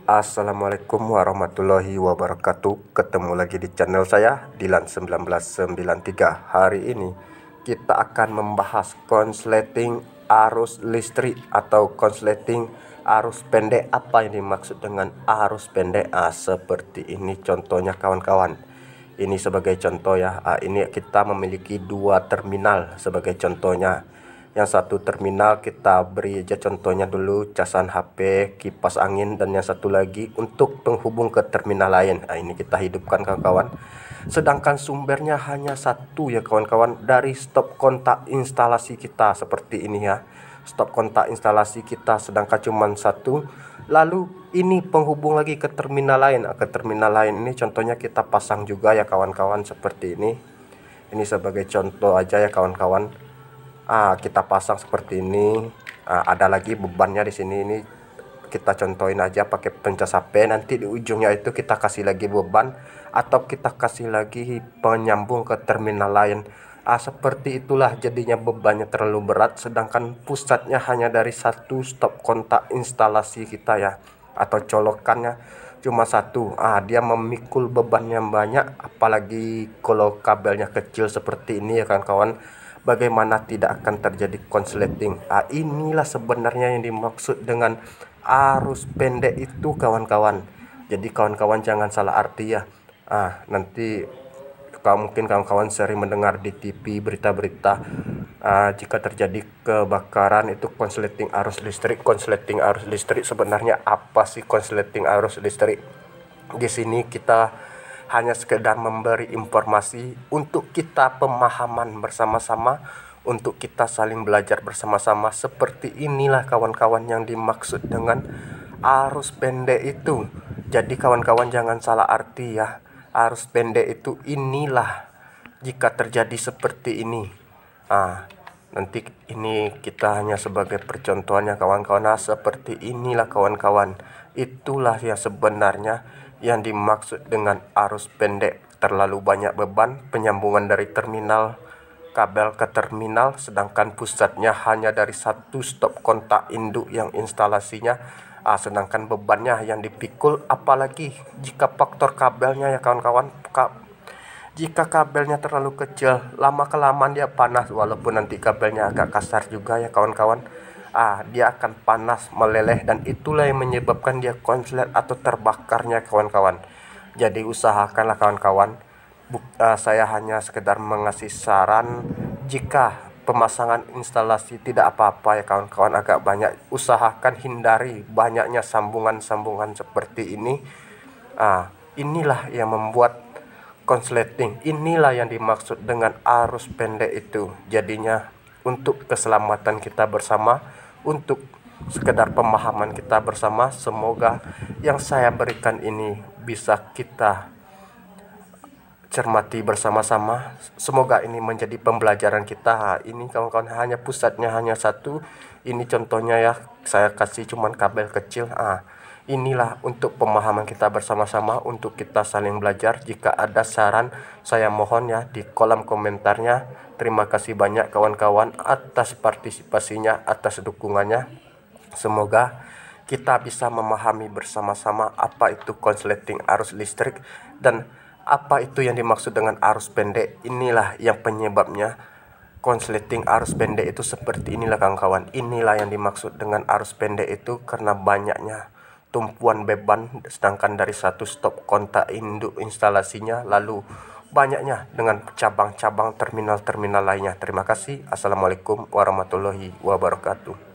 Assalamualaikum warahmatullahi wabarakatuh. Ketemu lagi di channel saya Dilan 1993. Hari ini kita akan membahas konsleting arus listrik atau konsleting arus pendek. Apa yang dimaksud dengan arus pendek? Seperti ini contohnya kawan-kawan. Ini sebagai contoh ya. Ini kita memiliki dua terminal sebagai contohnya. Yang satu terminal kita beri aja contohnya dulu casan HP, kipas angin, dan yang satu lagi untuk penghubung ke terminal lain. Ini kita hidupkan kawan-kawan. Sedangkan sumbernya hanya satu ya kawan-kawan, dari stop kontak instalasi kita seperti ini ya. Stop kontak instalasi kita sedangkan cuma satu. Lalu ini penghubung lagi ke terminal lain. Ke terminal lain ini contohnya kita pasang juga ya kawan-kawan seperti ini. Ini sebagai contoh aja ya kawan-kawan. Kita pasang seperti ini. Ada lagi bebannya di sini. Ini kita contohin aja pakai pencas HP. Nanti di ujungnya itu kita kasih lagi beban atau kita kasih lagi penyambung ke terminal lain. Seperti itulah jadinya bebannya terlalu berat, sedangkan pusatnya hanya dari satu stop kontak instalasi kita ya, atau colokannya cuma satu. Dia memikul beban yang banyak, apalagi kalau kabelnya kecil seperti ini ya kawan-kawan. Bagaimana tidak akan terjadi konsleting? Inilah sebenarnya yang dimaksud dengan arus pendek itu kawan-kawan. Jadi kawan-kawan jangan salah arti ya. Nanti mungkin kawan-kawan sering mendengar di TV berita-berita jika terjadi kebakaran itu konsleting arus listrik. Konsleting arus listrik sebenarnya apa sih konsleting arus listrik? Di sini kita hanya sekedar memberi informasi untuk kita pemahaman bersama-sama, untuk kita saling belajar bersama-sama. Seperti inilah kawan-kawan yang dimaksud dengan arus pendek itu. Jadi kawan-kawan jangan salah arti ya. Arus pendek itu inilah jika terjadi seperti ini. Nanti ini kita hanya sebagai percontohannya kawan-kawan. Seperti inilah kawan-kawan. Itulah yang sebenarnya yang dimaksud dengan arus pendek. Terlalu banyak beban penyambungan dari terminal kabel ke terminal, sedangkan pusatnya hanya dari satu stop kontak induk yang instalasinya. Sedangkan bebannya yang dipikul, apalagi jika faktor kabelnya ya kawan-kawan. Jika kabelnya terlalu kecil, lama kelamaan dia panas, walaupun nanti kabelnya agak kasar juga ya kawan-kawan. Dia akan panas, meleleh, dan itulah yang menyebabkan dia konslet atau terbakarnya kawan-kawan. Jadi usahakanlah kawan-kawan. Saya hanya sekedar mengasih saran, jika pemasangan instalasi tidak apa-apa ya kawan-kawan agak banyak, usahakan hindari banyaknya sambungan-sambungan seperti ini. Inilah yang membuat konsleting. Inilah yang dimaksud dengan arus pendek itu. Jadinya untuk keselamatan kita bersama, untuk sekedar pemahaman kita bersama, semoga yang saya berikan ini bisa kita cermati bersama-sama. Semoga ini menjadi pembelajaran kita. Ini kawan-kawan hanya pusatnya hanya satu. Ini contohnya ya, saya kasih cuman kabel kecil. Inilah untuk pemahaman kita bersama-sama, untuk kita saling belajar. Jika ada saran, saya mohon ya di kolom komentarnya. Terima kasih banyak kawan-kawan atas partisipasinya, atas dukungannya. Semoga kita bisa memahami bersama-sama apa itu konsleting arus listrik dan apa itu yang dimaksud dengan arus pendek. Inilah yang penyebabnya konsleting arus pendek itu seperti inilah kawan-kawan. Inilah yang dimaksud dengan arus pendek itu karena banyaknya tumpuan beban, sedangkan dari satu stop kontak induk instalasinya, lalu banyaknya dengan cabang-cabang terminal-terminal lainnya. Terima kasih. Assalamualaikum warahmatullahi wabarakatuh.